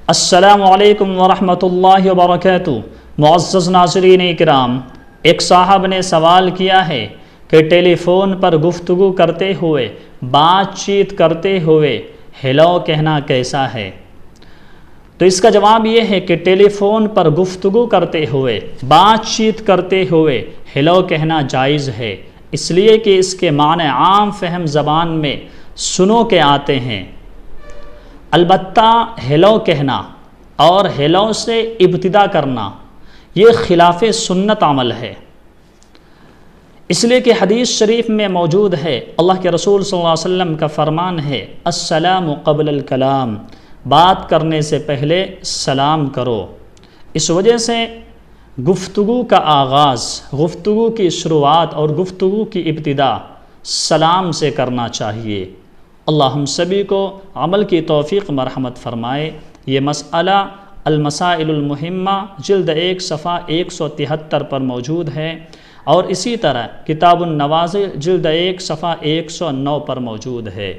السلام علیکم ورحمۃ اللہ وبرکاتہ۔ معزز ناظرین اکرام، ایک صاحب نے سوال کیا ہے کہ ٹیلی فون پر گفتگو کرتے ہوئے، بات چیت کرتے ہوئے ہیلو کہنا کیسا ہے؟ تو اس کا جواب یہ ہے کہ ٹیلی فون پر گفتگو کرتے ہوئے، بات چیت کرتے ہوئے ہیلو کہنا جائز ہے، اس لیے کہ اس کے معنی عام فہم زبان میں سنو کے آتے ہیں۔ البتہ ہیلو کہنا اور ہیلو سے ابتدا کرنا یہ خلاف سنت عمل ہے، اس لیے کہ حدیث شریف میں موجود ہے، اللہ کے رسول صلی اللہ علیہ وسلم کا فرمان ہے، السلام قبل الکلام، بات کرنے سے پہلے سلام کرو۔ اس وجہ سے گفتگو کا آغاز، گفتگو کی شروعات اور گفتگو کی ابتدا سلام سے کرنا چاہیے۔ اللہ ہم سبھی کو عمل کی توفیق مرحمت فرمائے۔ یہ مسئلہ المسائل المہمہ جلد 1 صفحہ 173 پر موجود ہے، اور اسی طرح کتاب النوازل جلد 1 صفحہ 109 پر موجود ہے۔